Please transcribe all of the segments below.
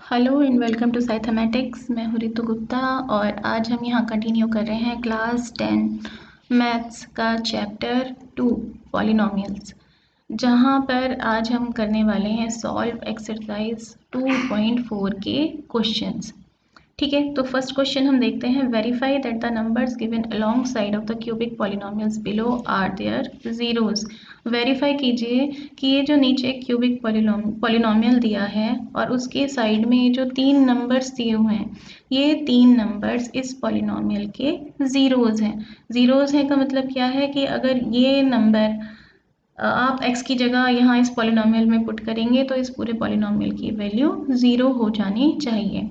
Hello and welcome to साइथमेटिक्स। मैं हूँ रितु गुप्ता और आज हम यहाँ कंटिन्यू कर रहे हैं क्लास 10 मैथ्स का चैप्टर 2 पॉलिनोमियल्स, जहाँ पर आज हम करने वाले हैं सॉल्व एक्सरसाइज 2.4 के क्वेश्चंस। ठीक है, तो फर्स्ट क्वेश्चन हम देखते हैं। Verify that the numbers given alongside of the cubic polynomials below are their zeros. Verify कीजिए कि ये जो नीचे क्यूबिक पॉलिनोमियल दिया है और उसके साइड में ये जो तीन नंबर्स दिए हुए हैं, ये तीन नंबर्स इस पॉलिनोमियल के जीरोस हैं। जीरोस हैं का मतलब क्या है कि अगर ये नंबर आप x की जगह यहाँ इस पॉलिनोमियल में पुट करेंगे तो इस पूरे पॉलिनोमियल की वैल्यू ज़ीरो हो जानी चाहिए।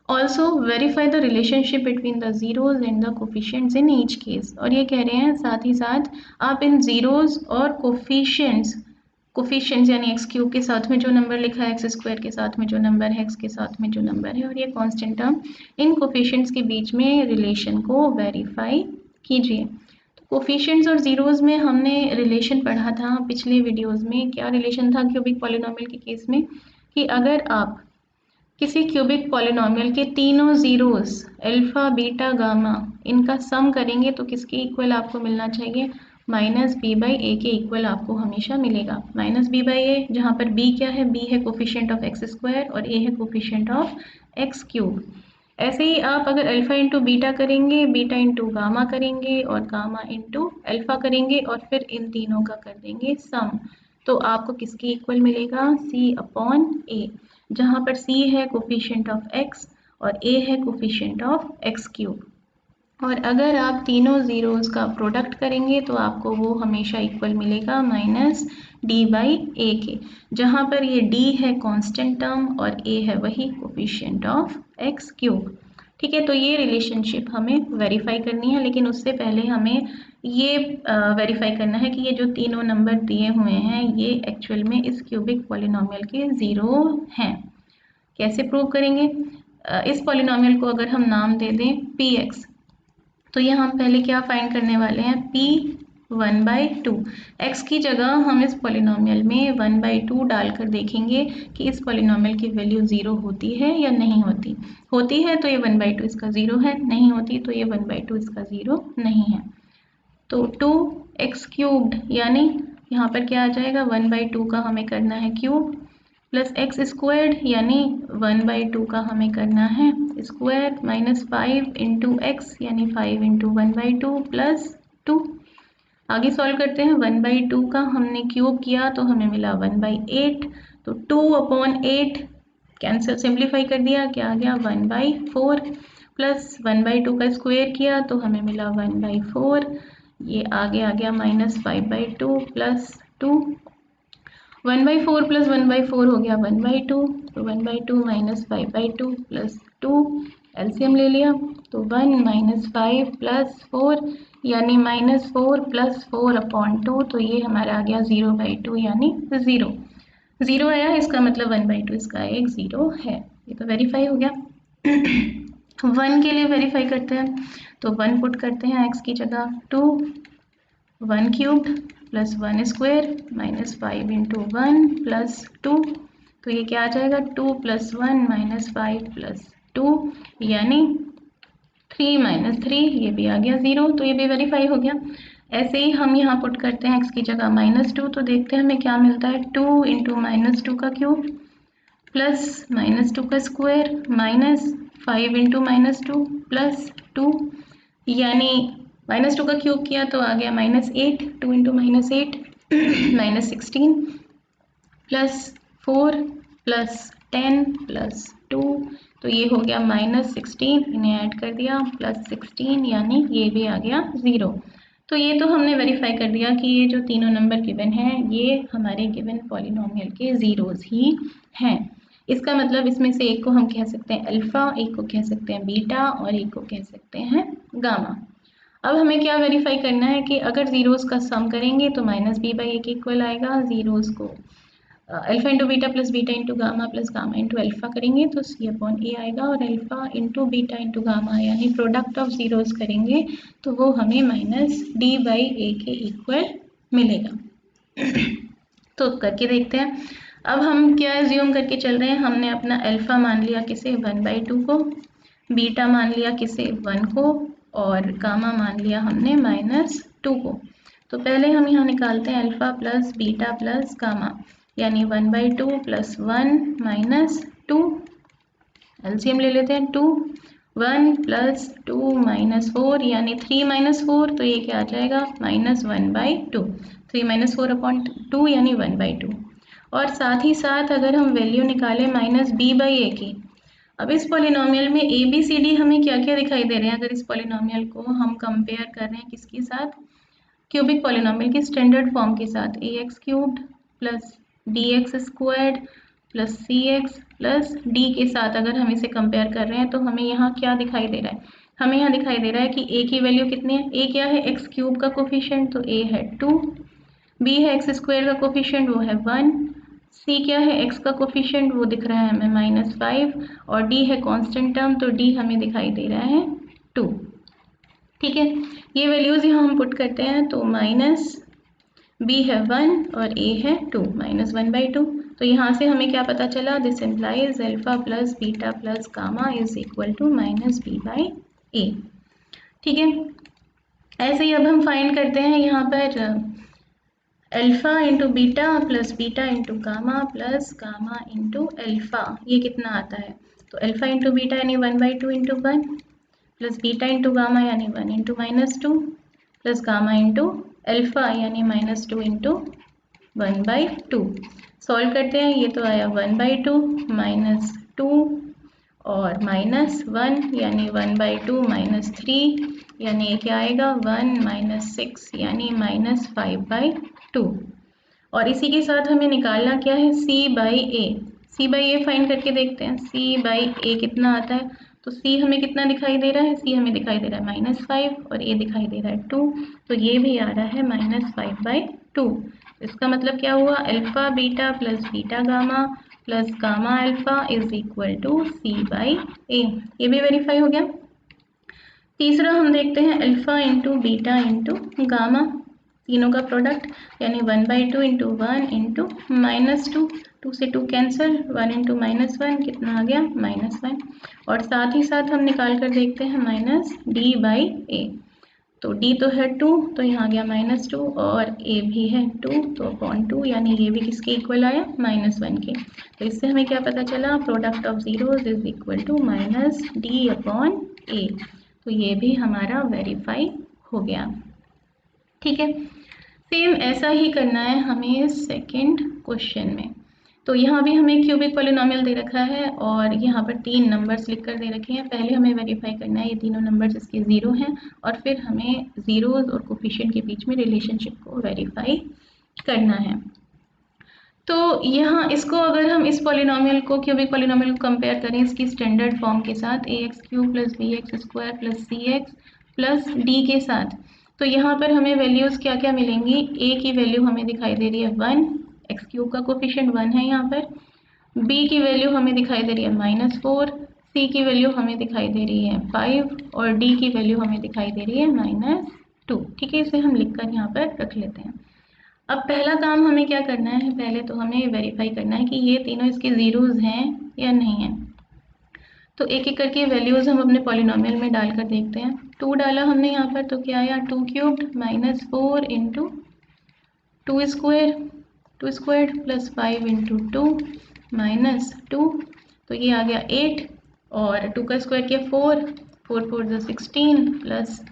Also verify the relationship between the zeros and the coefficients in each case. और ये कह रहे हैं साथ ही साथ आप इन जीरोज और कोफिशिएंट्स यानी एक्स क्यूब के साथ में जो नंबर लिखा है, एक्स स्क्वायर के साथ में जो नंबर है, एक्स के साथ में जो नंबर है और ये कांस्टेंट टर्म, इन कोफिशिएंट्स के बीच में रिलेशन को वेरीफाई कीजिए। तो कोफिशिएंट्स और जीरोज में हमने रिलेशन पढ़ा था पिछले वीडियोज में। क्या रिलेशन था क्यूबिक पॉलिनोमियल के केस में कि अगर आप किसी क्यूबिक पॉलिनोमियल के तीनों जीरोस अल्फा बीटा गामा इनका सम करेंगे तो किसके इक्वल आपको मिलना चाहिए? माइनस बी बाई ए के इक्वल आपको हमेशा मिलेगा। माइनस बी बाई ए, जहाँ पर बी क्या है? बी है कोफिशिएंट ऑफ एक्स स्क्वायर और ए है कोफिशिएंट ऑफ एक्स क्यूब। ऐसे ही आप अगर अल्फा इंटू बीटा करेंगे, बीटा इंटू गामा करेंगे और गामा इंटू अल्फा करेंगे और फिर इन तीनों का कर देंगे सम, तो आपको किसके इक्वल मिलेगा? सी अपॉन ए, जहाँ पर c है कोफिशिएंट ऑफ x और a है कोफिशिएंट ऑफ x क्यूब। और अगर आप तीनों जीरोस का प्रोडक्ट करेंगे तो आपको वो हमेशा इक्वल मिलेगा माइनस डी बाई ए के, जहाँ पर ये d है कांस्टेंट टर्म और a है वही कोफिशिएंट ऑफ x क्यूब। ठीक है, तो ये रिलेशनशिप हमें वेरीफाई करनी है, लेकिन उससे पहले हमें ये वेरीफाई करना है कि ये जो तीनों नंबर दिए हुए हैं ये एक्चुअल में इस क्यूबिक पॉलिनोमियल के ज़ीरो हैं। कैसे प्रूव करेंगे? इस पॉलिनोमियल को अगर हम नाम दे दें px, तो ये हम पहले क्या फाइंड करने वाले हैं? p 1/2। x की जगह हम इस पॉलिनोमियल में 1/2 डालकर देखेंगे कि इस पॉलिनोमियल की वैल्यू ज़ीरो होती है या नहीं होती। होती है तो ये 1/2 इसका ज़ीरो है, नहीं होती तो ये 1/2 इसका ज़ीरो नहीं है। तो 2x क्यूब्ड यानी यहाँ पर क्या आ जाएगा? 1/2 का हमें करना है क्यूब, प्लस एक्स स्क्वायर्ड यानी 1/2 का हमें करना है स्क्वायर, माइनस 5 इंटू एक्स यानी 5 इंटू 1/2 प्लस 2। आगे सॉल्व करते हैं। 1/2 का हमने क्यूब किया तो हमें मिला 1/8, तो 2/8 कैंसिल, सिंप्लीफाई कर दिया, क्या आ गया? 1/4 प्लस 1/2 का स्क्वायर किया तो हमें मिला 1/4, ये आगे आ गया माइनस 5/2 प्लस 2। 1/4 प्लस 1/4 हो गया 1/2, तो 1/2 माइनस 5/2 प्लस 2, एलसीएम ले लिया तो 1 माइनस 5 प्लस 4 यानी माइनस 4 प्लस 4 अपॉन 2, तो ये हमारा आ गया 0/2 यानी ज़ीरो। ज़ीरो आया, इसका मतलब 1/2 इसका एक ज़ीरो है। ये तो वेरीफाई हो गया। 1 के लिए वेरीफाई करते हैं, तो 1 पुट करते हैं एक्स की जगह, 2 1 cube plus 1 square minus 5 into 1 plus 2, तो ये क्या आ जाएगा? 2 प्लस 1 माइनस 5 प्लस 2 यानी 3 माइनस 3, ये भी आ गया ज़ीरो, तो ये भी वेरीफाई हो गया। ऐसे ही हम यहाँ पुट करते हैं एक्स की जगह -2, तो देखते हैं हमें क्या मिलता है। 2 इंटू -2 का क्यूब प्लस -2 का स्क्वायर माइनस 5 इंटू -2 प्लस 2 यानी -2 का क्यूब किया तो आ गया -8, 2 इंटू -8 -16 प्लस 4 प्लस 10 प्लस 2, तो ये हो गया -16, इन्हें ऐड कर दिया प्लस 16 यानी ये भी आ गया ज़ीरो। तो ये तो हमने वेरीफाई कर दिया कि ये जो तीनों नंबर गिवन हैं ये हमारे गिवन पॉलिनोमियल के ज़ीरोज़ ही हैं। इसका मतलब इसमें से एक को हम कह सकते हैं अल्फ़ा, एक को कह सकते हैं बीटा और एक को कह सकते हैं गामा। अब हमें क्या वेरीफाई करना है कि अगर ज़ीरोज़ का सम करेंगे तो माइनस बी बाई ए के इक्वल आएगा। ज़ीरोज़ को alpha into beta plus beta into gamma plus gamma into alpha करेंगे तो सी अपॉन ए आएगा, और alpha into beta into gamma यानी प्रोडक्ट ऑफ ज़ीरोज़ करेंगे तो वो हमें माइनस डी बाई ए के इक्वल मिलेगा। तो करके देखते हैं। अब हम क्या एज्यूम करके चल रहे हैं, हमने अपना अल्फा मान लिया किसे 1/2 को, बीटा मान लिया किसे 1 को, और गामा मान लिया हमने -2 को। तो पहले हम यहाँ निकालते हैं alpha plus beta plus gamma, यानी 1/2 + 1 - 2, एलसीएम ले लेते हैं 2, 1 + 2 - 4 यानी 3 - 4, तो ये क्या आ जाएगा -1/2, 3 - 4/2 यानी 1/2। और साथ ही साथ अगर हम वैल्यू निकालें -b/a की, अब इस पॉलिनोमियल में ए बी सी डी हमें क्या क्या दिखाई दे रहे हैं, अगर इस पॉलिनोमियल को हम कंपेयर कर रहे हैं किसके साथ, क्यूबिक पॉलिनोमियल की स्टैंडर्ड फॉर्म के साथ, ax³ + bx² + cx + d के साथ अगर हम इसे कंपेयर कर रहे हैं, तो हमें यहाँ क्या दिखाई दे रहा है, हमें यहाँ दिखाई दे रहा है कि a की वैल्यू कितनी है, a क्या है x³ का कोफिशिएंट, तो a है 2, b है x² का कोफिशिएंट वो है 1, c क्या है x का कोफिशिएंट वो दिख रहा है हमें -5, और d है कांस्टेंट टर्म, तो d हमें दिखाई दे रहा है 2। ठीक है, ये वैल्यूज़ यहाँ हम पुट करते हैं, तो b है 1 और a है 2, -1/2। तो यहाँ से हमें क्या पता चला, this implies alpha plus beta plus gamma is equal to -b/a। ठीक है, ऐसे ही अब हम फाइंड करते हैं यहाँ पर alpha into beta plus beta into gamma plus gamma into alpha, ये कितना आता है, तो अल्फा इंटू बीटा यानी 1/2 into 1 plus beta into gamma यानी 1 into -2 plus gamma into alpha यानी -2 इंटू 1/2। सॉल्व करते हैं, ये तो आया 1/2 -2 और -1 यानी 1/2 -3 यानी ये क्या आएगा 1 - 6 यानी -5/2। और इसी के साथ हमें निकालना क्या है c/a, c/a फाइंड करके देखते हैं, c/a कितना आता है, तो c हमें कितना दिखाई दे रहा है, c हमें दिखाई दे रहा है -5 और a दिखाई दे रहा है 2, तो ये भी आ रहा है -5/2। इसका मतलब क्या हुआ, alpha beta plus beta gamma plus gamma alpha is equal to c/a, ये भी वेरीफाई हो गया। तीसरा हम देखते हैं alpha into beta into gamma, तीनों का प्रोडक्ट यानी 1/2 इंटू 1 इंटू -2, 2 से 2 कैंसिल, 1 इंटू -1 कितना आ गया -1, और साथ ही साथ हम निकाल कर देखते हैं -d/a, तो d तो है 2, तो यहाँ आ गया -2 और a भी है 2, तो अपॉन 2 यानी ये भी किसके इक्वल आया -1 के। तो इससे हमें क्या पता चला, product of zeros is equal to -d/a, तो ये भी हमारा वेरीफाई हो गया। ठीक है, सेम ऐसा ही करना है हमें सेकंड क्वेश्चन में। तो यहाँ भी हमें क्यूबिक पॉलिनोमियल दे रखा है और यहाँ पर 3 नंबर्स लिख कर दे रखे हैं। पहले हमें वेरीफाई करना है ये तीनों नंबर्स इसके 0 हैं, और फिर हमें जीरोज और कोफिशिएंट के बीच में रिलेशनशिप को वेरीफाई करना है। तो यहाँ इसको अगर हम इस पॉलिनोमियल को, क्यूबिक पॉलिनोमियल को कंपेयर करें इसकी स्टैंडर्ड फॉर्म के साथ ax³ + bx² + cx + d के साथ, तो यहाँ पर हमें वैल्यूज़ क्या क्या मिलेंगी, a की वैल्यू हमें दिखाई दे रही है 1, x³ का कोफिशिएंट 1 है यहाँ पर, b की वैल्यू हमें दिखाई दे रही है -4, c की वैल्यू हमें दिखाई दे रही है 5 और d की वैल्यू हमें दिखाई दे रही है -2। ठीक है, इसे हम लिख कर यहाँ पर रख लेते हैं। अब पहला काम हमें क्या करना है, पहले तो हमें वेरीफाई करना है कि ये तीनों इसके जीरोज हैं या नहीं हैं। तो एक एक करके वैल्यूज़ हम अपने पॉलिनोमियल में डालकर देखते हैं। 2 डाला हमने यहाँ पर, तो क्या आया 2³ -4 इंटू 2² प्लस 5 इंटू 2 -2, तो ये आ गया 8, और 2 का स्क्वायर किया 4, 4 4 = 16 प्लस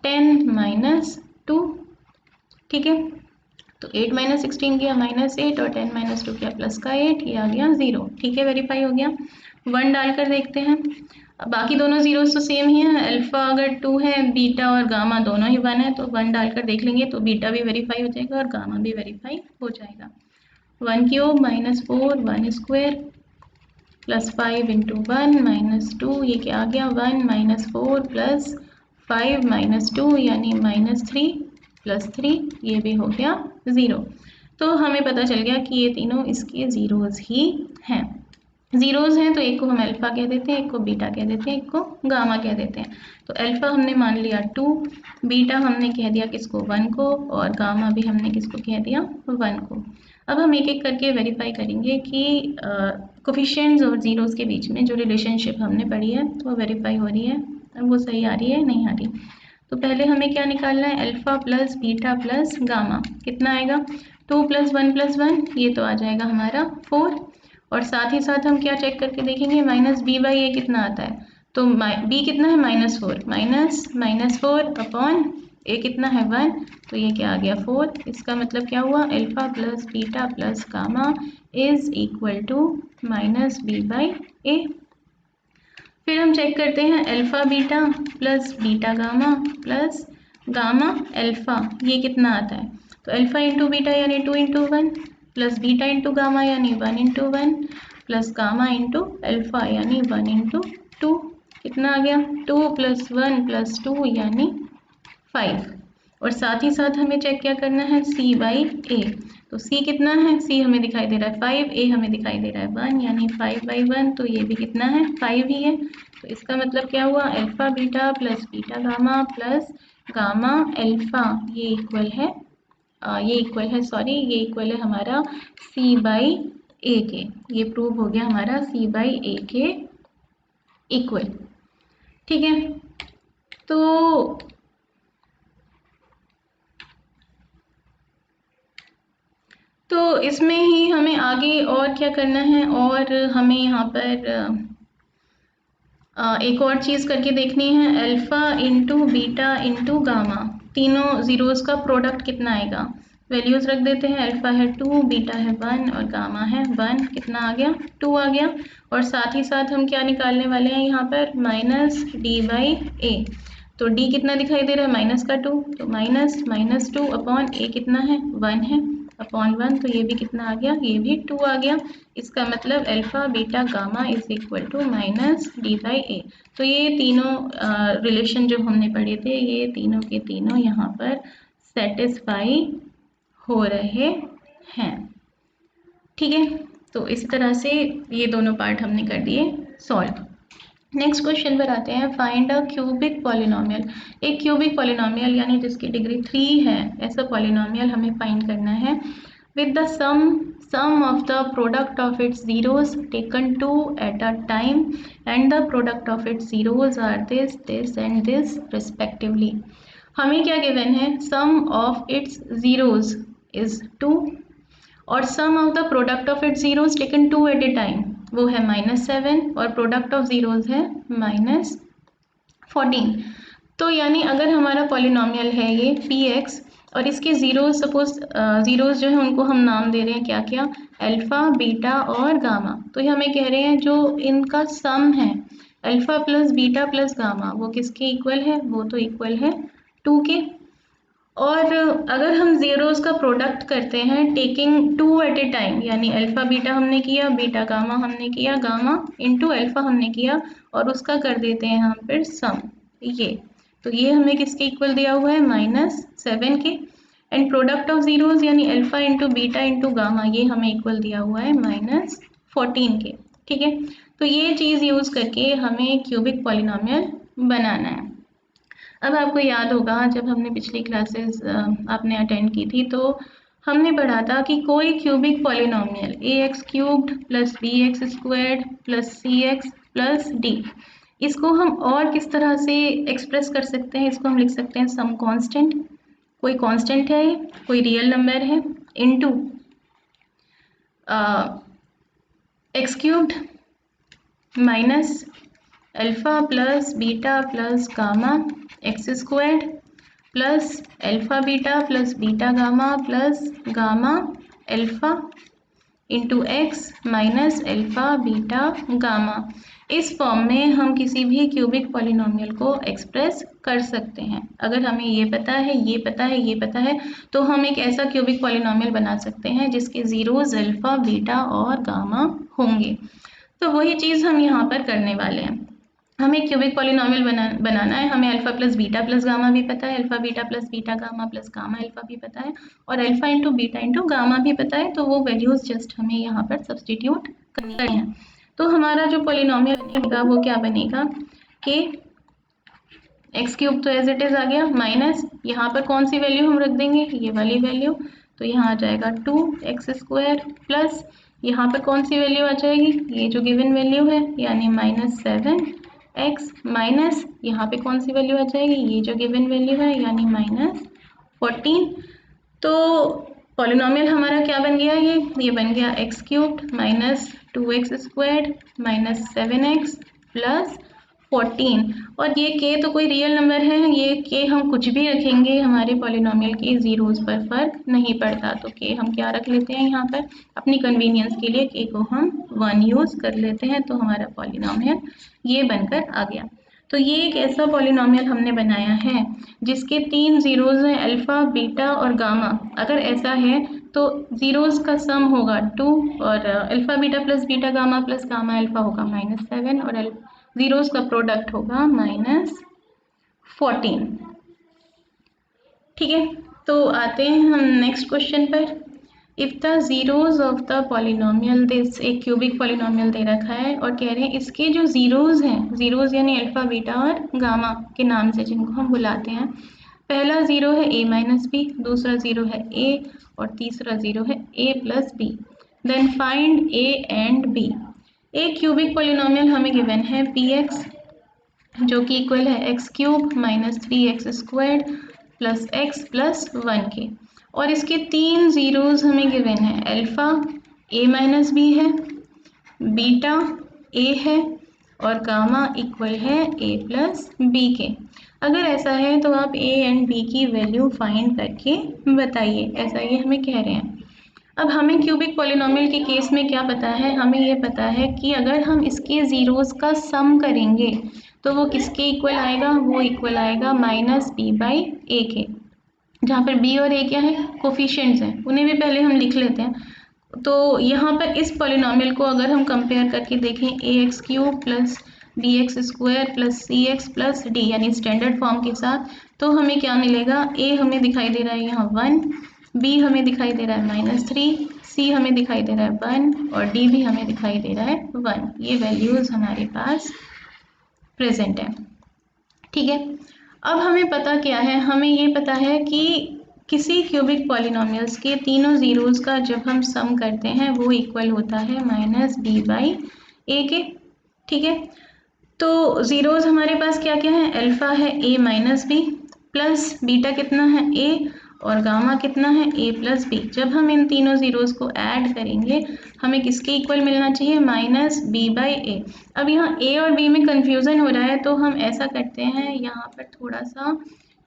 10 -2। ठीक है, तो 8 - 16 किया -8 और 10 - 2 किया +8, ये आ गया 0। ठीक है, वेरीफाई हो गया। 1 डालकर देखते हैं, अब बाकी दोनों जीरोस तो सेम ही है, अल्फा अगर 2 है, बीटा और गामा दोनों ही 1 है, तो 1 डालकर देख लेंगे तो बीटा भी वेरीफाई हो जाएगा और गामा भी वेरीफाई हो जाएगा। 1³ -4 1² प्लस 5 इंटू 1 -2, ये क्या आ गया 1 - 4 प्लस 5 - 2 यानी -3 प्लस 3, ये भी हो गया 0। तो हमें पता चल गया कि ये तीनों इसके जीरोज ही हैं। जीरोज हैं तो एक को हम अल्फा कह देते हैं, एक को बीटा कह देते हैं, एक को गामा कह देते हैं। तो अल्फा हमने मान लिया 2, बीटा हमने कह दिया किसको 1 को, और गामा भी हमने किसको कह दिया 1 को। अब हम एक एक करके वेरीफाई करेंगे कि कोफिशिएंट्स और ज़ीरोज़ के बीच में जो रिलेशनशिप हमने पढ़ी है वो वेरीफाई हो रही है, वो सही आ रही है नहीं आ रही। तो पहले हमें क्या निकालना है, alpha plus beta plus gamma, कितना आएगा 2 + 1 + 1, ये तो आ जाएगा हमारा 4। और साथ ही साथ हम क्या चेक करके देखेंगे, माइनस बी बाई ए कितना आता है, तो बी कितना है -4, -4 अपॉन ए कितना है 1, तो ये क्या आ गया 4। इसका मतलब क्या हुआ, alpha plus beta plus gamma is equal to -b by a. फिर हम चेक करते हैं alpha beta plus beta gamma plus gamma alpha, ये कितना आता है, तो अल्फ़ा इंटू बीटा यानी 2 × 1 प्लस बीटा इंटू गामा यानी 1 × 1 प्लस गामा इंटू अल्फ़ा यानी 1 × 2, कितना आ गया 2 + 1 + 2 यानी 5। और साथ ही साथ हमें चेक क्या करना है, c बाई ए, तो c कितना है, c हमें दिखाई दे रहा है 5, a हमें दिखाई दे रहा है 1, यानी 5/1, तो ये भी कितना है 5 ही है। तो इसका मतलब क्या हुआ, alpha beta plus beta gamma plus gamma alpha, ये इक्वल है ये इक्वल है हमारा c बाई ए के। ये प्रूव हो गया हमारा c बाई ए के इक्वल। ठीक है, तो इसमें ही हमें आगे और क्या करना है, और हमें यहाँ पर एक और चीज़ करके देखनी है, alpha into beta into gamma, तीनों ज़ीरोज़ का प्रोडक्ट कितना आएगा। वैल्यूज़ रख देते हैं, अल्फ़ा है 2, बीटा है 1 और गामा है 1, कितना आ गया 2 आ गया। और साथ ही साथ हम क्या निकालने वाले हैं यहाँ पर, -d बाई ए, तो d कितना दिखाई दे रहा है -2, तो -2 अपॉन ए कितना है 1 है अपॉन 1, तो ये भी कितना आ गया, ये भी 2 आ गया। इसका मतलब alpha beta gamma is equal to -d by a. तो ये तीनों रिलेशन जो हमने पढ़े थे, ये तीनों के तीनों यहाँ पर सेटिस्फाई हो रहे हैं। ठीक है, तो इस तरह से ये दोनों पार्ट हमने कर दिए सॉल्व। नेक्स्ट क्वेश्चन पर आते हैं, फाइंड अ क्यूबिक पॉलिनोमियल। एक क्यूबिक पॉलिनोमियल यानी जिसकी डिग्री 3 है, ऐसा पॉलिनोमियल हमें फाइंड करना है with the sum of the product of its zeros taken 2 at a time and the product of its zeros are this and this respectively। हमें क्या गिवन है, sum of its zeros is 2 और sum of the product of its zeros taken 2 at a time वो है -7 और product of zeros है -14। तो यानी अगर हमारा पॉलिनोमियल है ये px और इसके ज़ीरोज़, सपोज ज़ीरोज़ जो है उनको हम नाम दे रहे हैं क्या क्या, अल्फ़ा बीटा और गामा। तो ये हमें कह रहे हैं जो इनका सम है alpha plus beta plus gamma, वो किसके इक्वल है, वो तो इक्वल है 2 के। और अगर हम ज़ीरोज़ का प्रोडक्ट करते हैं टेकिंग 2 एट ए टाइम, यानी अल्फ़ा बीटा हमने किया, बीटा गामा हमने किया, गामा इंटू अल्फ़ा हमने किया और उसका कर देते हैं हम फिर सम, ये तो ये हमें किसके इक्वल दिया हुआ है -7 के। एंड प्रोडक्ट ऑफ ज़ीरोज़ यानी alpha into beta into gamma, ये हमें इक्वल दिया हुआ है -14 के। ठीक है, तो ये चीज़ यूज़ करके हमें क्यूबिक पॉलिनोमियल बनाना है। अब आपको याद होगा जब हमने पिछली क्लासेस आपने अटेंड की थी, तो हमने पढ़ा था कि कोई cubic polynomial ax³ plus bx² plus cx plus d, इसको हम और किस तरह से एक्सप्रेस कर सकते हैं, इसको हम लिख सकते हैं सम कांस्टेंट, कोई कांस्टेंट है, कोई रियल नंबर है, into x³ minus alpha plus beta plus gamma x² plus alpha beta plus beta gamma plus gamma alpha into x minus alpha beta gamma. इस फॉर्म में हम किसी भी क्यूबिक पॉलिनोमियल को एक्सप्रेस कर सकते हैं। अगर हमें ये पता है, ये पता है, ये पता है, तो हम एक ऐसा क्यूबिक पॉलिनोमियल बना सकते हैं जिसके ज़ीरोज़ अल्फ़ा बीटा और गामा होंगे। तो वही चीज़ हम यहाँ पर करने वाले हैं। हमें क्यूबिक पॉलिनोमियल बनाना है, हमें alpha plus beta plus gamma भी पता है, alpha beta plus beta gamma plus gamma alpha भी पता है और alpha into beta into gamma भी पता है। तो वो वैल्यूज़ जस्ट हमें यहाँ पर सब्सटीट्यूट करनी है। तो हमारा जो पॉलिनोमियल बनेगा वो क्या बनेगा कि x³ तो एज इट इज़ आ गया, माइनस यहाँ पर कौन सी वैल्यू हम रख देंगे, ये वाली वैल्यू, तो यहाँ आ जाएगा 2x² प्लस यहाँ पर कौन सी वैल्यू आ जाएगी, ये जो गिवन वैल्यू है यानी -7x माइनस यहाँ पे कौन सी वैल्यू आ जाएगी, ये जो गिवन वैल्यू है यानी -14। तो पॉलिनॉमियल हमारा क्या बन गया, ये बन गया x³ minus 2x² minus 7x plus 14। और ये k तो कोई रियल नंबर है, ये k हम कुछ भी रखेंगे हमारे पॉलिनॉमियल के जीरोस पर फर्क नहीं पड़ता। तो k हम क्या रख लेते हैं यहाँ पर, अपनी कन्वीनियंस के लिए k को हम 1 यूज़ कर लेते हैं, तो हमारा पॉलिनॉमियल ये बनकर आ गया। तो ये एक ऐसा पॉलिनॉमियल हमने बनाया है जिसके 3 जीरोज़ हैं, अल्फ़ा, बीटा और गामा। अगर ऐसा है तो जीरोज़ का सम होगा 2 और alpha beta plus beta gamma plus gamma alpha होगा -7 और जीरोज़ का प्रोडक्ट होगा -14। ठीक है, तो आते हैं हम नेक्स्ट क्वेश्चन पर। If the zeros of the polynomial, this एक क्यूबिक पॉलिनॉमियल दे रखा है और कह रहे हैं इसके जो जीरोज़ हैं, जीरोज़ यानी अल्फ़ा बीटा और गामा के नाम से जिनको हम बुलाते हैं। पहला ज़ीरो है a माइनस बी, दूसरा ज़ीरो है a और तीसरा ज़ीरो है a plus B. Then find a and b। एक क्यूबिक पॉलिनॉमियल हमें गिवन है px जो कि इक्वल है x³ minus 3x² plus x plus 1 के, और इसके 3 जीरोज़ हमें गिवन है, अल्फ़ा a माइनस बी है, बीटा a है और गामा इक्वल है a प्लस बी के। अगर ऐसा है तो आप a एंड b की वैल्यू फाइंड करके बताइए, ऐसा ये हमें कह रहे हैं। अब हमें क्यूबिक पॉलिनॉमियल के केस में क्या पता है, हमें ये पता है कि अगर हम इसके ज़ीरोज़ का सम करेंगे तो वो किसके इक्वल आएगा, वो इक्वल आएगा -b/a के, जहाँ पर b और a क्या है, कोफिशिएंट्स हैं, उन्हें भी पहले हम लिख लेते हैं। तो यहाँ पर इस पॉलिनॉमियल को अगर हम कंपेयर करके देखें ax³ plus bx² plus cx plus d यानी स्टैंडर्ड फॉर्म के साथ, तो हमें क्या मिलेगा, a हमें दिखाई दे रहा है यहाँ 1, b हमें दिखाई दे रहा है -3, c हमें दिखाई दे रहा है 1 और d भी हमें दिखाई दे रहा है 1। ये वैल्यूज़ हमारे पास प्रेजेंट है। ठीक है, अब हमें पता क्या है, हमें ये पता है कि किसी क्यूबिक पॉलिनॉमियल्स के तीनों ज़ीरोज़ का जब हम सम करते हैं वो इक्वल होता है -b/a के। ठीक है, तो ज़ीरोज़ हमारे पास क्या क्या है, अल्फ़ा है a minus B plus beta कितना है a और गामा कितना है a प्लस बी। जब हम इन तीनों ज़ीरोज़ को ऐड करेंगे हमें किसके इक्वल मिलना चाहिए, -b/a। अब यहाँ a और b में कन्फ्यूज़न हो रहा है, तो हम ऐसा करते हैं, यहाँ पर थोड़ा सा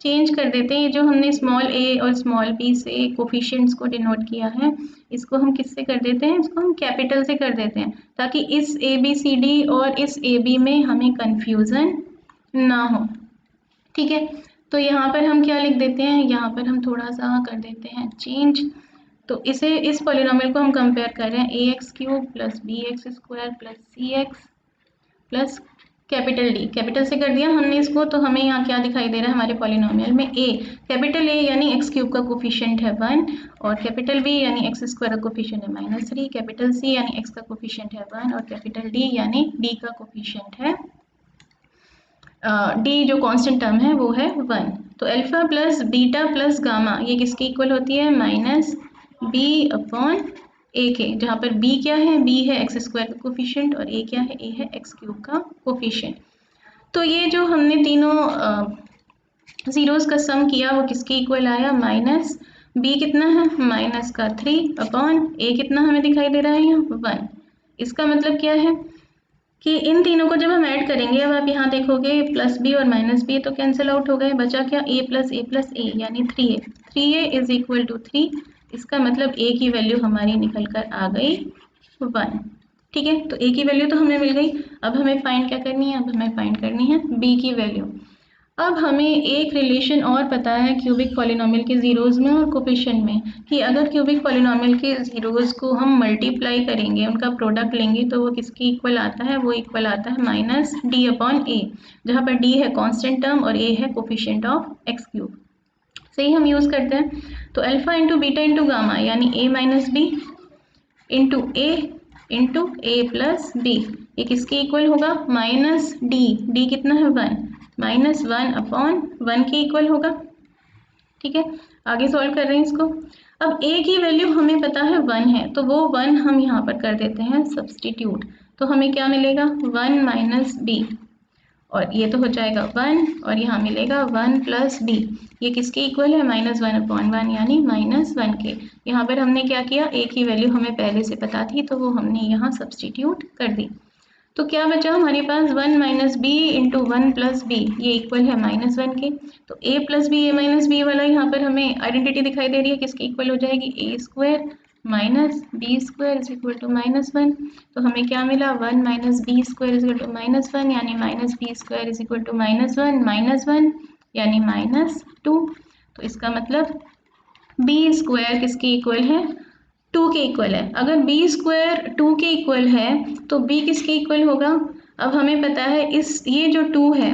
चेंज कर देते हैं। जो हमने स्मॉल a और स्मॉल b से कोफिशिएंट्स को डिनोट किया है, इसको हम किससे कर देते हैं, इसको हम कैपिटल से कर देते हैं, ताकि इस ABCD और इस AB में हमें कन्फ्यूज़न ना हो। ठीक है, तो यहाँ पर हम क्या लिख देते हैं, यहाँ पर हम थोड़ा सा कर देते हैं चेंज। तो इस पॉलिनॉमियल को हम कंपेयर कर रहे हैं ax³ plus bx² plus cx plus capital D, capital से कर दिया हमने इसको, तो हमें यहाँ क्या दिखाई दे रहा है, हमारे पॉलिनॉमियल में a, कैपिटल A यानी x³ का कोफिशिएंट है 1 और कैपिटल B यानी x² का कोफिशिएंट है -3, कैपिटल C यानी x का कोफिशिएंट है 1 और कैपिटल D यानी d का कोफिशिएंट है d जो कांस्टेंट टर्म है वो है 1। तो alpha plus beta plus gamma ये किसकी इक्वल होती है, -b/a के, जहाँ पर b क्या है, b है x² का कोफिशिएंट और a क्या है, a है x³ का कोफिशिएंट। तो ये जो हमने तीनों ज़ीरोज़ का सम किया वो किसके इक्वल आया, -b कितना है, -3/a कितना हमें दिखाई दे रहा है यहाँ 1। इसका मतलब क्या है कि इन तीनों को जब हम ऐड करेंगे, अब आप यहाँ देखोगे प्लस b और माइनस b तो कैंसिल आउट हो गए, बचा क्या, a प्लस a यानी 3a इज इक्वल टू 3। इसका मतलब a की वैल्यू हमारी निकल कर आ गई 1। ठीक है, तो a की वैल्यू तो हमें मिल गई। अब हमें फाइंड क्या करनी है, अब हमें फाइंड करनी है b की वैल्यू। अब हमें एक रिलेशन और पता है क्यूबिक पॉलिनॉमियल के ज़ीरोज़ में और कोफिशिएंट में, कि अगर क्यूबिक पॉलिनॉमियल के ज़ीरोज़ को हम मल्टीप्लाई करेंगे, उनका प्रोडक्ट लेंगे, तो वो किसके इक्वल आता है, वो इक्वल आता है -d/a, जहाँ पर d है कांस्टेंट टर्म और a है कोफिशिएंट ऑफ x³। सही हम यूज़ करते हैं, तो alpha into beta into gamma यानी a minus B into a plus b, ये किसके इक्वल होगा, -d कितना है 1, -1/1 के इक्वल होगा। ठीक है, आगे सॉल्व कर रहे हैं इसको। अब a की वैल्यू हमें पता है 1 है, तो वो 1 हम यहाँ पर कर देते हैं सब्सटीट्यूट। तो हमें क्या मिलेगा 1 माइनस बी, और ये तो हो जाएगा 1 और यहाँ मिलेगा 1 प्लस बी। ये किसके इक्वल है -1/1 यानी -1 के। यहाँ पर हमने क्या किया, a की वैल्यू हमें पहले से पता थी तो वो हमने यहाँ सब्सटीट्यूट कर दी। तो क्या बचा हमारे पास 1 minus B into 1 plus B, ये इक्वल है -1 के। तो a plus B A minus B वाला यहाँ पर हमें आइडेंटिटी दिखाई दे रही है, किसकी इक्वल हो जाएगी a square minus B square is equal to -1। तो हमें क्या मिला 1 minus B square is equal to -1 यानी minus B square is equal to -1 यानी -2। तो इसका मतलब बी स्क्वायर किसके इक्वल है 2 के इक्वल है। अगर बी स्क्वायर 2 के इक्वल है तो बी किसके इक्वल होगा। अब हमें पता है ये जो 2 है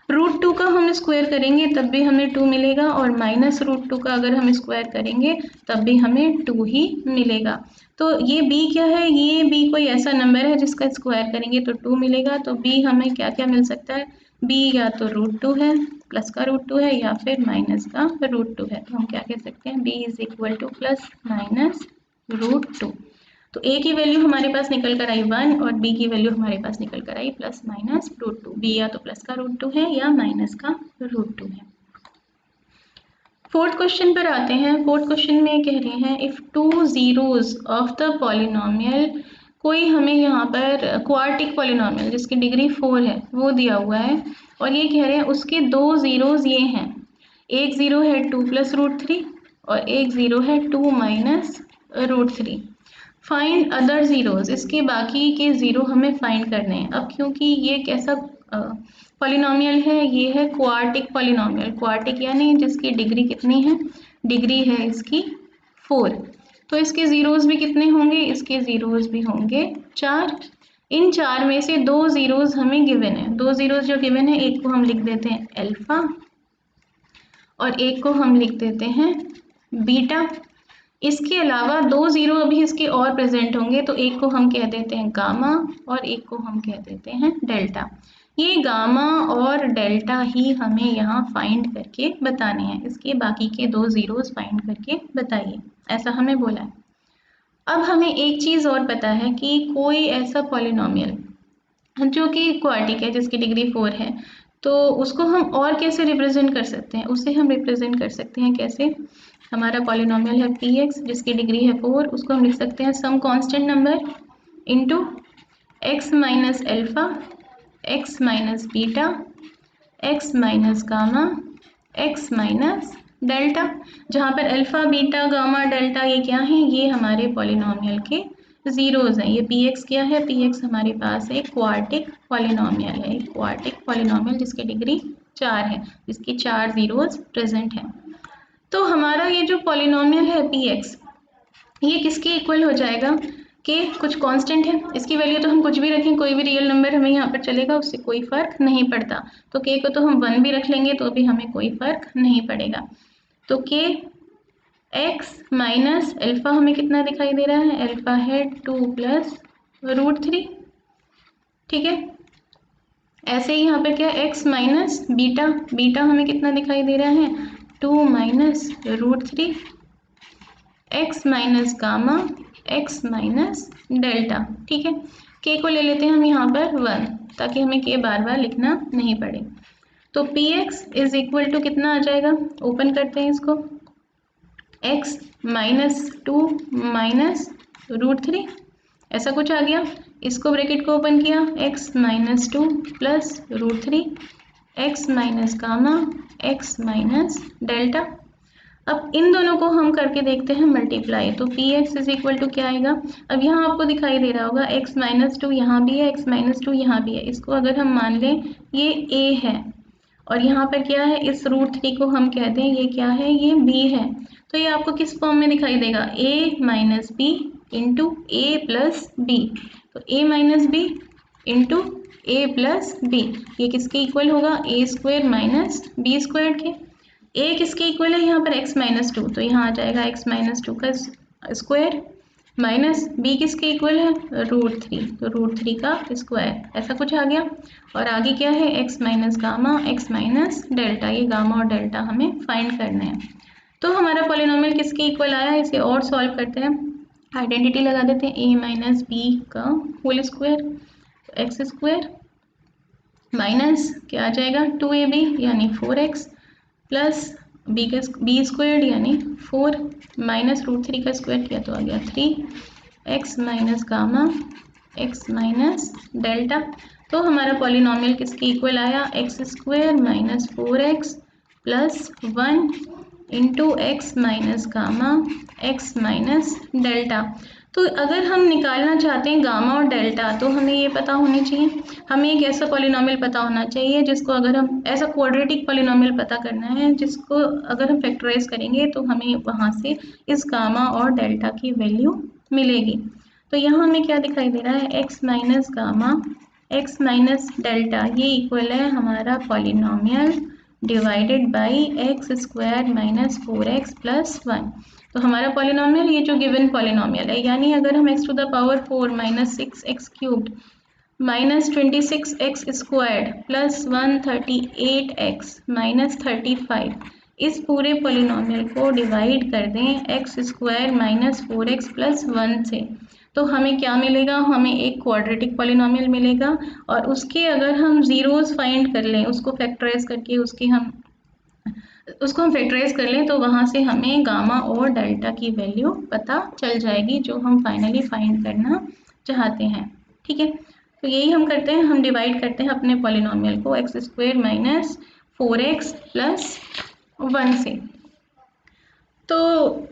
√2 का हम स्क्वायर करेंगे तब भी हमें 2 मिलेगा, और -√2 का अगर हम स्क्वायर करेंगे तब भी हमें 2 ही मिलेगा। तो ये b क्या है, ये b कोई ऐसा नंबर है जिसका स्क्वायर करेंगे तो 2 मिलेगा। तो b हमें क्या क्या मिल सकता है, b या तो √2 है, प्लस का √2 है, या फिर माइनस का √2 है। तो हम क्या कह सकते हैं b is equal two plus minus √2। तो a की वैल्यू हमारे पास निकल कर आई 1 और b की वैल्यू हमारे पास निकल कर आई प्लस माइनस √2। b या तो प्लस का √2 है या माइनस का √2 है। फोर्थ क्वेश्चन पर आते हैं। फोर्थ क्वेश्चन में कह रहे हैं if 2 zeros of the polynomial, कोई हमें यहाँ पर क्वार्टिक पॉलिनोमियल जिसकी डिग्री 4 है वो दिया हुआ है, और ये कह रहे हैं उसके 2 zeros ये हैं, एक ज़ीरो है 2 प्लस √3 और एक ज़ीरो है 2 माइनस √3। फाइंड अदर ज़ीरोज़, इसके बाकी के ज़ीरो हमें फाइंड करने हैं। अब क्योंकि ये कैसा पॉलिनोमियल है, ये है क्वार्टिक पॉलिनोमियल। क्वार्टिक यानी जिसकी डिग्री कितनी है, डिग्री है इसकी 4। तो इसके ज़ीरोज़ भी कितने होंगे, इसके ज़ीरोज़ भी होंगे 4। इन 4 में से 2 ज़ीरोज़ हमें गिवन है। 2 ज़ीरोज़ जो गिवन है, एक को हम लिख देते हैं अल्फ़ा और एक को हम लिख देते हैं बीटा। इसके अलावा 2 ज़ीरो अभी इसके और प्रेजेंट होंगे, तो एक को हम कह देते हैं गामा और एक को हम कह देते हैं डेल्टा। ये गामा और डेल्टा ही हमें यहाँ फाइंड करके बताने हैं। इसके बाकी के 2 ज़ीरोज़ फाइंड करके बताइए, ऐसा हमें बोला है। अब हमें एक चीज़ और पता है कि कोई ऐसा पॉलिनोमियल जो कि क्वार्टिक है जिसकी डिग्री 4 है, तो उसको हम और कैसे रिप्रेजेंट कर सकते हैं, उसे हम रिप्रेजेंट कर सकते हैं कैसे। हमारा पॉलिनोमियल है px जिसकी डिग्री है 4, उसको हम लिख सकते हैं some constant number into x minus alpha, x minus beta, x minus gamma, x minus delta. जहाँ पर अल्फा बीटा गामा डेल्टा ये क्या है, ये हमारे पॉलिनोमियल के ज़ीरोज़ हैं। ये px क्या है, px हमारे पास एक क्वार्टिक पॉलिनोमियल है, एक क्वार्टिक पॉलिनोमियल जिसकी डिग्री 4 है, जिसकी 4 ज़ीरोज़ प्रेजेंट हैं। तो हमारा ये जो पॉलिनोमियल है px, ये किसके इक्वल हो जाएगा कि कुछ कांस्टेंट है, इसकी वैल्यू तो हम कुछ भी रखें, कोई भी रियल नंबर हमें यहाँ पर चलेगा, उससे कोई फ़र्क नहीं पड़ता। तो k को तो हम 1 भी रख लेंगे तो भी हमें कोई फ़र्क नहीं पड़ेगा। तो k x माइनस अल्फ़ा हमें कितना दिखाई दे रहा है, अल्फ़ा है 2 प्लस √3, ठीक है। ऐसे ही यहाँ पर क्या x माइनस बीटा, बीटा हमें कितना दिखाई दे रहा है 2 minus √3, x minus gamma, x minus delta, ठीक है। k को ले लेते हैं हम यहाँ पर 1 ताकि हमें k बार बार लिखना नहीं पड़े। तो px इज इक्वल टू कितना आ जाएगा, ओपन करते हैं इसको, x माइनस 2 माइनस √3 ऐसा कुछ आ गया। इसको ब्रैकेट को ओपन किया, x minus 2 plus √3, x minus gamma, x minus delta. अब इन दोनों को हम करके देखते हैं मल्टीप्लाई, तो px इज इक्वल टू क्या आएगा। अब यहाँ आपको दिखाई दे रहा होगा x माइनस 2 यहाँ भी है, x माइनस 2 यहाँ भी है। इसको अगर हम मान लें ये a है और यहाँ पर क्या है, इस √3 को हम कहते हैं ये क्या है, ये b है। तो ये आपको किस फॉर्म में दिखाई देगा, a minus B into A plus B. तो a minus B into A plus B, ये किसके इक्वल होगा, a square minus B square के। a किसके इक्वल है यहाँ पर x माइनस 2, तो यहाँ आ जाएगा x माइनस 2 का स्क्वायर माइनस b किसके इक्वल है √3, तो √3 का स्क्वायर, ऐसा कुछ आ गया। और आगे क्या है x minus gamma, x minus delta, ये गामा और डेल्टा हमें फाइंड करना है। तो हमारा पॉलिनोमियल किसके इक्वल आया, इसे और सॉल्व करते हैं, आइडेंटिटी लगा देते हैं, a माइनस बी का whole square, X square minus क्या आ जाएगा 2ab यानी 4x प्लस बी स्क्वायर यानी 4 माइनस √3 का स्क्वायर किया तो आ गया 3x minus gamma x minus delta. तो हमारा पॉलिनोमियल किसके इक्वल आया, x square minus 4x plus 1 into x minus gamma x minus delta. तो अगर हम निकालना चाहते हैं गामा और डेल्टा तो हमें ये पता होनी चाहिए, हमें एक ऐसा पॉलिनोमियल पता होना चाहिए जिसको अगर हम ऐसा क्वाड्रेटिक पॉलिनोमियल पता करना है जिसको अगर हम फैक्टराइज करेंगे तो हमें वहाँ से इस गामा और डेल्टा की वैल्यू मिलेगी। तो यहाँ हमें क्या दिखाई दे रहा है, x minus gamma x minus delta ये इक्वल है हमारा polynomial divided by x square minus 4x plus 1। तो हमारा पॉलिनोमियल ये जो गिवन पॉलिनोमियल है, यानी अगर हम x to the power 4 minus 6x cubed minus 26x squared plus 138x minus 35 इस पूरे पॉलिनोमियल को डिवाइड कर दें x square minus 4x plus 1 से, तो हमें क्या मिलेगा, हमें एक क्वाड्रेटिक पॉलिनोमियल मिलेगा। और उसके अगर हम ज़ीरोज़ फाइंड कर लें, उसको फैक्टराइज करके उसको हम फैक्टराइज कर लें तो वहाँ से हमें गामा और डेल्टा की वैल्यू पता चल जाएगी जो हम फाइनली फाइंड करना चाहते हैं। ठीक है, तो यही हम करते हैं, हम डिवाइड करते हैं अपने पॉलिनोमियल को x square minus 4x plus 1 से। तो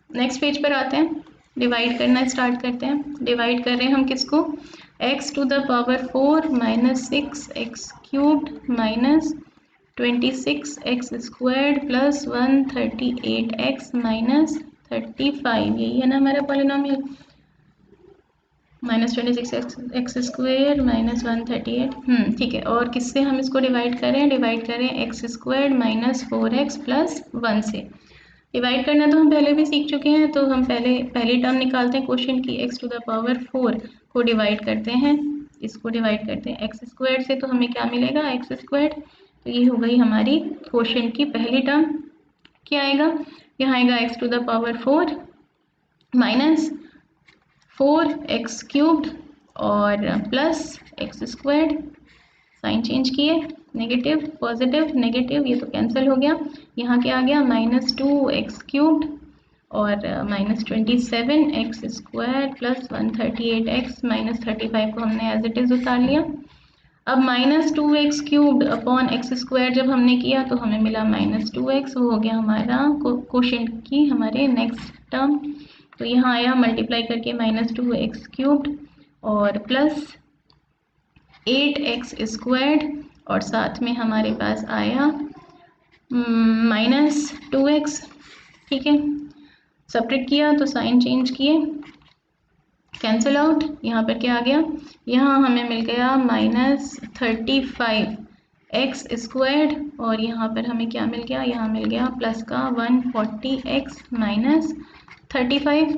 नेक्स्ट पेज पर आते हैं, डिवाइड करना स्टार्ट करते हैं। डिवाइड कर रहे हैं हम किसको, x to the power 4 minus 6x cubed minus 26x squared plus 138x minus 35, यही है ना हमारा polynomial, minus 26x square minus 138। ठीक है, और किससे हम इसको डिवाइड करें, डिवाइड करें x square minus 4x plus 1 से। डिवाइड करना तो हम पहले भी सीख चुके हैं, तो हम पहली टर्म निकालते हैं क्वोशिएंट की, x टू द पावर 4 को डिवाइड करते हैं, इसको डिवाइड करते हैं एक्स स्क्वायर से, तो हमें क्या मिलेगा एक्स स्क्वायर। तो ये हो गई हमारी क्वोशिएंट की पहली टर्म। क्या आएगा, यहाँ आएगा x to the power 4 minus 4x cubed और plus x square, sign change किए, नेगेटिव पॉजिटिव नेगेटिव ये तो कैंसिल हो गया, यहाँ क्या आ गया माइनस 2x क्यूब्ड और minus 27x square plus 138x minus 35 को हमने एज इट इज़ उतार लिया। अब minus 2x cubed upon x square जब हमने किया तो हमें मिला माइनस 2x, वो हो गया हमारा क्वोशिएंट की हमारे नेक्स्ट टर्म। तो यहाँ आया मल्टीप्लाई करके माइनस 2x क्यूब्ड और प्लस 8x स्क्वायर्ड और साथ में हमारे पास आया माइनस 2x। ठीक है, सब्ट्रैक्ट किया तो साइन चेंज किए, कैंसिल आउट, यहाँ पर क्या आ गया, यहाँ हमें मिल गया माइनस 35x स्क्वायर्ड और यहाँ पर हमें क्या मिल गया, यहाँ मिल गया प्लस का 140x minus 35,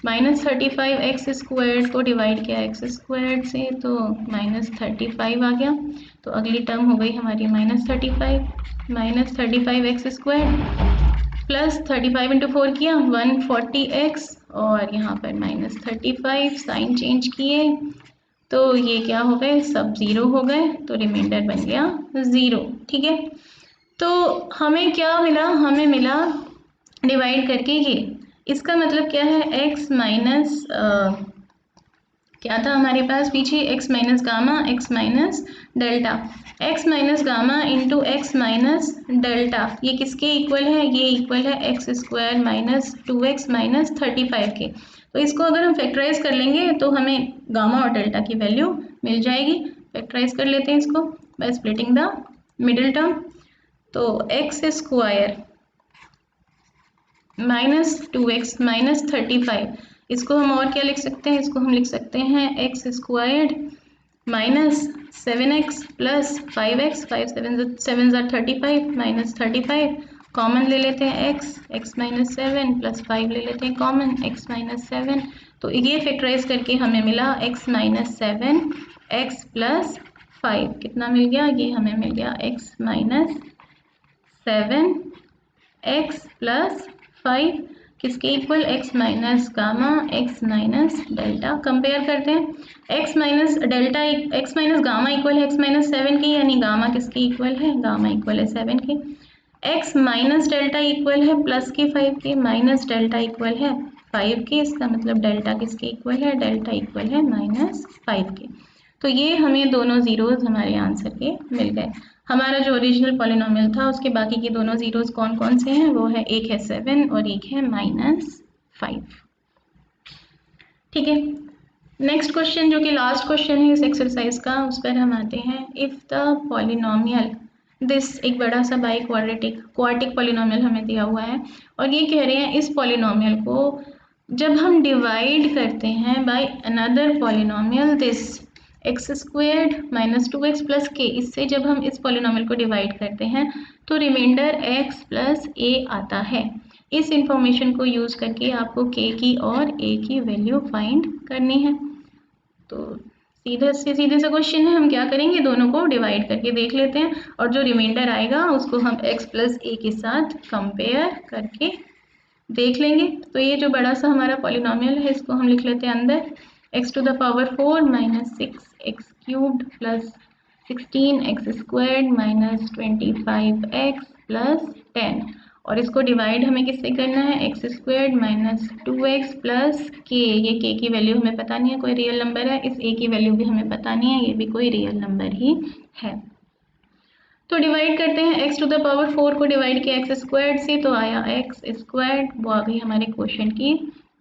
minus 35x squared को डिवाइड किया एक्स स्क्वायर्ड से तो माइनस 35 आ गया। तो अगली टर्म हो गई हमारी minus 35x squared plus 35 into 4 किया 140x और यहाँ पर माइनस 35, साइन चेंज किए तो ये क्या हो गए, सब ज़ीरो हो गए, तो रिमाइंडर बन गया 0। ठीक है, तो हमें क्या मिला, हमें मिला डिवाइड करके ये, इसका मतलब क्या है, x माइनस क्या था हमारे पास पीछे, x minus gamma x minus delta, x minus gamma into x minus delta, ये किसके इक्वल है, ये इक्वल है x square minus 2x minus 35 के। तो इसको अगर हम फैक्टराइज कर लेंगे तो हमें गामा और डेल्टा की वैल्यू मिल जाएगी। फैक्टराइज कर लेते हैं इसको by splitting the middle term, तो x square minus 2x minus 35, इसको हम और क्या लिख सकते हैं, इसको हम लिख सकते हैं x squared minus 7x plus 5x, 5 7 ज़ा 35 माइनस 35, कॉमन ले लेते हैं x माइनस 7 प्लस 5 ले लेते हैं कॉमन x माइनस 7, तो ये फैक्टराइज करके हमें मिला x माइनस 7 x प्लस 5, कितना मिल गया, ये हमें मिल गया x माइनस 7 एक्स प्लस 5 किसके equal, x minus gamma x minus delta. Compare करते हैं, x minus delta x minus gamma equal है एक्स माइनस 7 के, यानी गामा किसके इक्वल है, गामा इक्वल है 7 के। एक्स माइनस डेल्टा इक्वल है प्लस के 5 के, माइनस डेल्टा इक्वल है 5 के, इसका मतलब डेल्टा किसके इक्वल है, डेल्टा इक्वल है -5 के। तो ये हमें दोनों जीरोज हमारे आंसर के मिल गए। हमारा जो ओरिजिनल पॉलिनोमियल था उसके बाकी के दोनों जीरोज कौन कौन से हैं, वो है एक है 7 और एक है -5। ठीक है, नेक्स्ट क्वेश्चन जो कि लास्ट क्वेश्चन है इस एक्सरसाइज का, उस पर हम आते हैं। इफ द पॉलिनोमियल दिस, एक बड़ा सा बाई क्वाड्रेटिक पॉलिनोमियल हमें दिया हुआ है और ये कह रहे हैं इस पॉलिनोमियल को जब हम डिवाइड करते हैं by another polynomial this x squared minus 2x plus के, इससे जब हम इस पॉलिनोमियल को डिवाइड करते हैं तो रिमाइंडर x प्लस ए आता है। इस इंफॉर्मेशन को यूज़ करके आपको k की और a की वैल्यू फाइंड करनी है। तो सीधे से क्वेश्चन है, हम क्या करेंगे, दोनों को डिवाइड करके देख लेते हैं और जो रिमाइंडर आएगा उसको हम x प्लस ए के साथ कंपेयर करके देख लेंगे। तो ये जो बड़ा सा हमारा पॉलिनोमियल है इसको हम लिख लेते हैं अंदर x to the power 4 minus 6x cubed plus 16x squared minus 25x plus 10, और इसको डिवाइड हमें किससे करना है, x squared minus 2x plus के, ये k की वैल्यू हमें पता नहीं है, कोई रियल नंबर है, इस a की वैल्यू भी हमें पता नहीं है, ये भी कोई रियल नंबर ही है। तो डिवाइड करते हैं, x टू द पावर 4 को डिवाइड किया एक्स स्क्वायर्ड से तो आया एक्स स्क्वायर्ड, वो आ गई हमारे क्वेश्चन की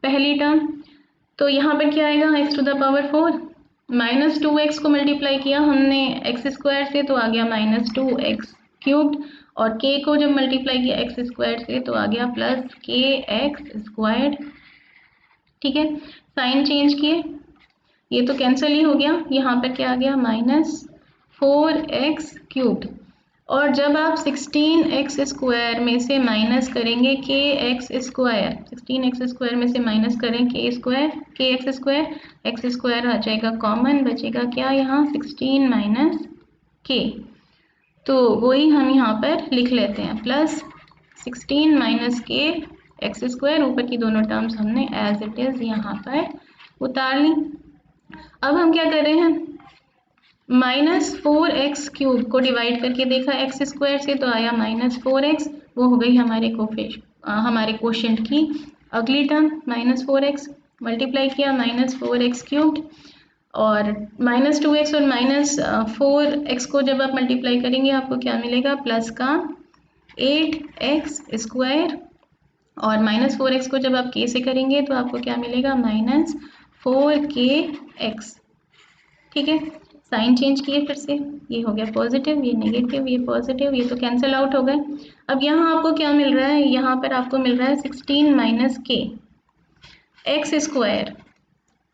पहली टर्म। तो यहाँ पर क्या आएगा, x to the power 4 minus 2x को मल्टीप्लाई किया हमने एक्स स्क्वायर से तो आ गया माइनस 2x क्यूब्ड, और k को जब मल्टीप्लाई किया एक्स स्क्वायर से तो आ गया प्लस के एक्स स्क्वायर्ड। ठीक है, साइन चेंज किए, ये तो कैंसिल ही हो गया, यहाँ पर क्या आ गया माइनस 4x क्यूब्ड, और जब आप 16x स्क्वायर में से माइनस करेंगे के एक्स स्क्वायर, 16x स्क्वायर में से माइनस करें के एक्स स्क्वायर आ जाएगा कॉमन, बचेगा क्या यहाँ 16 माइनस के, तो वही हम यहाँ पर लिख लेते हैं प्लस 16 माइनस के एक्स स्क्वायर, ऊपर की दोनों टर्म्स हमने एज इट इज़ यहाँ पर उतार ली। अब हम क्या कर रहे हैं, माइनस 4x क्यूब को डिवाइड करके देखा एक्स स्क्वायर से तो आया माइनस 4x, वो हो गई हमारे क्वोशंट की अगली टर्म माइनस 4x, मल्टीप्लाई किया माइनस 4x क्यूब्ड, और माइनस 2x और माइनस 4x को जब आप मल्टीप्लाई करेंगे आपको क्या मिलेगा, प्लस का 8x स्क्वायर, और माइनस 4x को जब आप k से करेंगे तो आपको क्या मिलेगा माइनस 4kx। ठीक है, साइन चेंज किए फिर से, ये हो गया पॉजिटिव, ये नेगेटिव, ये पॉजिटिव, ये तो कैंसिल आउट हो गए। अब यहाँ आपको क्या मिल रहा है, यहाँ पर आपको मिल रहा है 16 माइनस के एक्स स्क्वायर।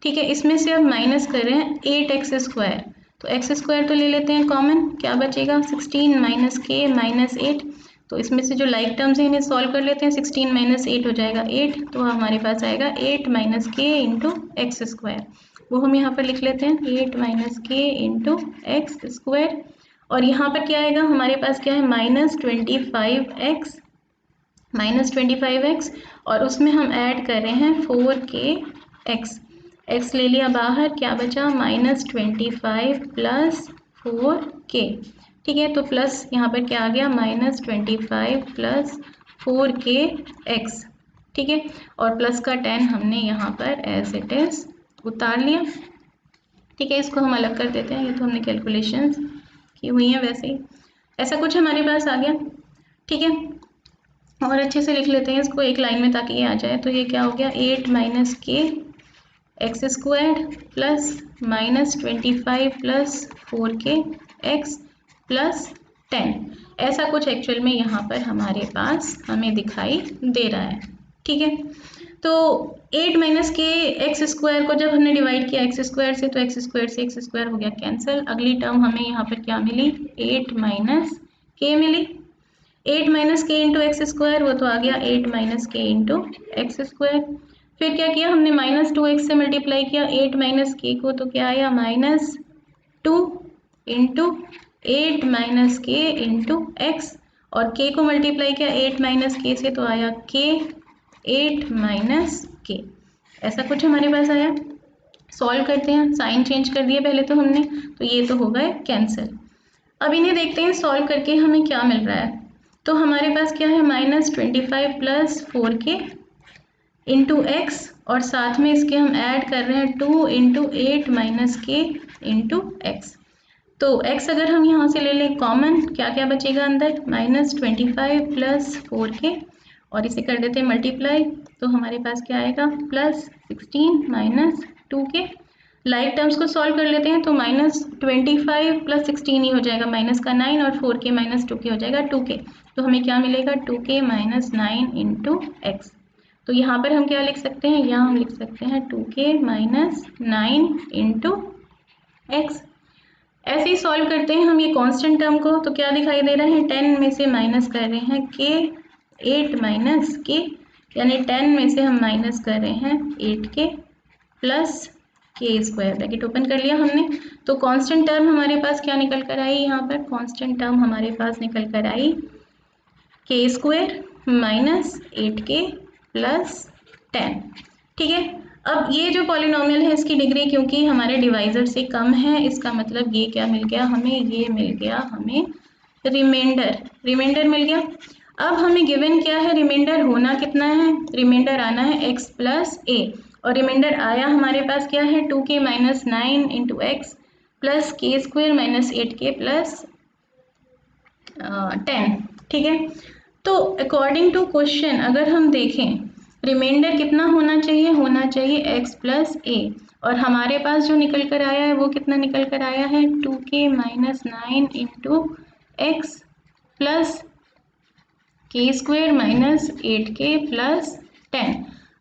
ठीक है, इसमें से अब माइनस कर रहे हैं 8x स्क्वायर, तो एक्स स्क्वायर तो ले लेते हैं कॉमन, क्या बचेगा 16 माइनस के माइनस 8, तो इसमें से जो लाइक टर्म्स हैं इन्हें सॉल्व कर लेते हैं, 16 माइनस 8 हो जाएगा 8, तो हमारे पास आएगा 8 माइनस के इंटू एक्स स्क्वायर, वो हम यहाँ पर लिख लेते हैं 8 माइनस के इंटू एक्स स्क्वायर, और यहाँ पर क्या आएगा हमारे पास क्या है माइनस 25x, और उसमें हम ऐड कर रहे हैं 4kx, x ले लिया बाहर, क्या बचा माइनस 25 प्लस 4k। ठीक है, तो प्लस यहाँ पर क्या आ गया माइनस 25 प्लस 4kx। ठीक है, और प्लस का 10 हमने यहाँ पर एज इट इज उतार लिया। ठीक है, इसको हम अलग कर देते हैं, ये तो हमने कैलकुलेशंस की हुई हैं वैसे ही, ऐसा कुछ हमारे पास आ गया। ठीक है, और अच्छे से लिख लेते हैं इसको एक लाइन में ताकि ये आ जाए, तो ये क्या हो गया 8 माइनस के x square plus minus 25 plus 4k x plus 10, ऐसा कुछ एक्चुअल में यहाँ पर हमारे पास हमें दिखाई दे रहा है। ठीक है, तो 8 माइनस के एक्स स्क्वायर को जब हमने डिवाइड किया एक्स स्क्वायर से तो एक्स स्क्वायर से एक्स स्क्वायर हो गया कैंसिल, अगली टर्म हमें यहाँ पर क्या मिली 8 माइनस के मिली, 8 माइनस के इंटू एक्स स्क्वायर, वो तो आ गया 8 माइनस के इंटू एक्स स्क्वायर, फिर क्या किया हमने माइनस 2x से मल्टीप्लाई किया 8 माइनस के को, तो क्या आया माइनस 2 इंटू 8 माइनस के इंटू एक्स, और k को मल्टीप्लाई किया 8 माइनस के से, तो आया k 8 माइनस के, ऐसा कुछ हमारे पास आया। सॉल्व करते हैं, साइन चेंज कर दिया पहले तो हमने, तो ये तो हो गए कैंसिल। अब इन्हें देखते हैं सॉल्व करके हमें क्या मिल रहा है। तो हमारे पास क्या है, -25 प्लस 4k इंटू एक्स, और साथ में इसके हम ऐड कर रहे हैं 2 इंटू 8 माइनस के इंटू एक्स। तो x अगर हम यहाँ से ले लें कॉमन, क्या क्या बचेगा अंदर, -25 प्लस 4k, और इसे कर देते हैं मल्टीप्लाई, तो हमारे पास क्या आएगा, +16 माइनस 2k। लाइक टर्म्स को सॉल्व कर लेते हैं, तो -25 प्लस 16 ही हो जाएगा, माइनस का 9, और 4k माइनस 2k हो जाएगा 2k। तो हमें क्या मिलेगा, 2k माइनस 9 इंटू एक्स। तो यहाँ पर हम क्या लिख सकते हैं, यहाँ हम लिख सकते हैं 2k माइनस 9 इंटू एक्स। ऐसे ही सॉल्व करते हैं हम ये कांस्टेंट टर्म को, तो क्या दिखाई दे रहा है, 10 में से माइनस कर रहे हैं k 8 माइनस k, यानी 10 में से हम माइनस कर रहे हैं 8k plus k square, bracket open कर लिया हमने। तो कांस्टेंट टर्म हमारे पास क्या निकल कर आई, यहाँ पर कांस्टेंट टर्म हमारे पास निकल कर आई k square minus 8k plus 10। ठीक है, अब ये जो पॉलिनोमियल है इसकी डिग्री क्योंकि हमारे डिवाइजर से कम है, इसका मतलब ये क्या मिल गया हमें, ये मिल गया हमें रिमाइंडर मिल गया। अब हमें गिवन क्या है, रिमाइंडर होना कितना है, रिमाइंडर आना है x प्लस ए, और रिमाइंडर आया हमारे पास क्या है, 2k minus 9 into x plus के स्क्वायर माइनस 8k प्लस 10। ठीक है, तो अकॉर्डिंग टू क्वेश्चन अगर हम देखें, रिमाइंडर कितना होना चाहिए x प्लस ए, और हमारे पास जो निकल कर आया है वो कितना निकल कर आया है, 2k minus 9 into x plus के स्क्वायर माइनस 8k प्लस 10।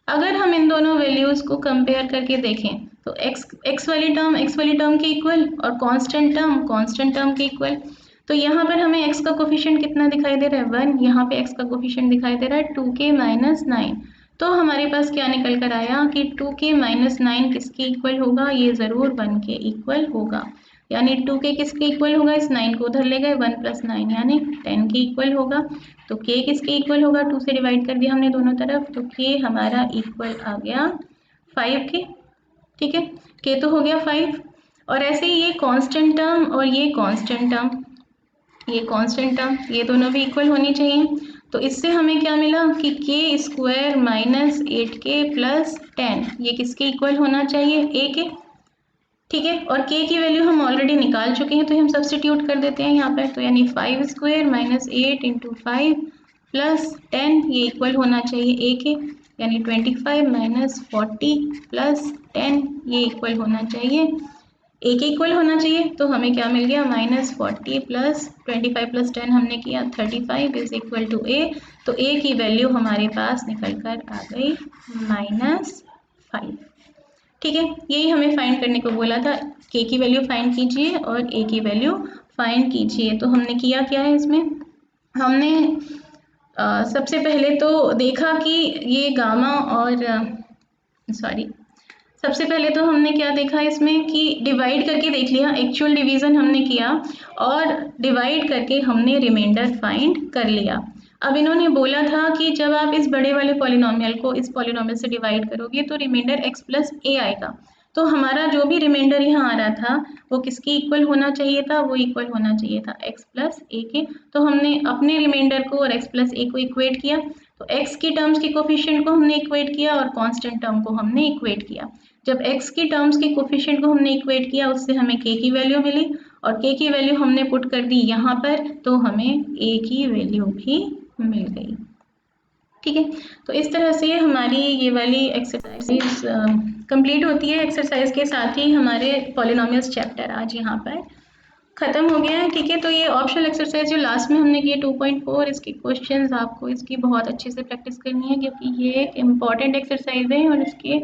अगर हम इन दोनों वैल्यूज़ को कंपेयर करके देखें, तो x वाली टर्म के इक्वल और कांस्टेंट टर्म के इक्वल। तो यहाँ पर हमें x का कोफिशिएंट कितना दिखाई दे रहा है, 1, यहाँ पे x का कोफिशिएंट दिखाई दे रहा है 2k माइनस 9। तो हमारे पास क्या निकल कर आया कि 2k माइनस 9 किसके इक्वल होगा, ये ज़रूर 1 के इक्वल होगा, यानी 2k किसके इक्वल होगा, इस 9 को उधर ले गए, 1 प्लस 9 यानी 10 के इक्वल होगा। तो k किसके इक्वल होगा, 2 से डिवाइड कर दिया हमने दोनों तरफ, तो k हमारा इक्वल आ गया 5 के। ठीक है, k तो हो गया 5, और ऐसे ही ये कांस्टेंट टर्म और ये कांस्टेंट टर्म ये दोनों भी इक्वल होनी चाहिए। तो इससे हमें क्या मिला कि k square minus 8k plus 10 ये किसके इक्वल होना चाहिए, a के। ठीक है, और k की वैल्यू हम ऑलरेडी निकाल चुके हैं, तो हम सब्स्टिट्यूट कर देते हैं यहाँ पर, तो यानी 5 स्क्वायर माइनस 8 इंटू 5 प्लस 10 ये इक्वल होना चाहिए a के, यानी 25 माइनस 40 प्लस 10 ये इक्वल होना चाहिए a के इक्वल होना चाहिए। तो हमें क्या मिल गया, -40 प्लस 25 प्लस 10 हमने किया 35 इज इक्वल टू a। तो a की वैल्यू हमारे पास निकल कर आ गई -5। ठीक है, यही हमें फाइंड करने को बोला था, k की वैल्यू फाइंड कीजिए और a की वैल्यू फाइंड कीजिए। तो हमने किया क्या है इसमें, हमने सबसे पहले तो देखा कि ये गामा और सबसे पहले तो हमने क्या देखा इसमें कि डिवाइड करके देख लिया, एक्चुअल डिवीज़न हमने किया और डिवाइड करके हमने रिमाइंडर फाइंड कर लिया। अब इन्होंने बोला था कि जब आप इस बड़े वाले पॉलिनोमियल को इस पॉलिनोमियल से डिवाइड करोगे तो रिमाइंडर x प्लस ए आएगा। तो हमारा जो भी रिमाइंडर यहाँ आ रहा था वो किसके इक्वल होना चाहिए था, वो इक्वल होना चाहिए था x प्लस ए के। तो हमने अपने रिमाइंडर को और x प्लस ए को इक्वेट किया, तो x की टर्म्स के कोफिशिएंट को हमने इक्वेट किया और कांस्टेंट टर्म को हमने इक्वेट किया। जब x की टर्म्स के कोफिशिएंट को हमने इक्वेट किया उससे हमें k की वैल्यू मिली, और k की वैल्यू हमने पुट कर दी यहाँ पर, तो हमें a की वैल्यू भी मिल गई। ठीक है, तो इस तरह से हमारी ये वाली एक्सरसाइज कंप्लीट होती है। एक्सरसाइज के साथ ही हमारे पॉलिनोमियल्स चैप्टर आज यहाँ पर ख़त्म हो गया है। ठीक है, तो ये ऑप्शनल एक्सरसाइज जो लास्ट में हमने किए 2.4, इसके क्वेश्चंस आपको इसकी बहुत अच्छे से प्रैक्टिस करनी है क्योंकि ये एक इम्पॉर्टेंट एक्सरसाइज है और इसके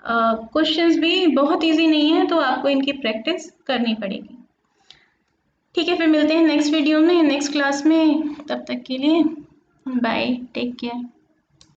क्वेश्चंस भी बहुत इजी नहीं है, तो आपको इनकी प्रैक्टिस करनी पड़ेगी। ठीक है, फिर मिलते हैं नेक्स्ट वीडियो में, नेक्स्ट क्लास में। तब तक के लिए बाय, टेक केयर।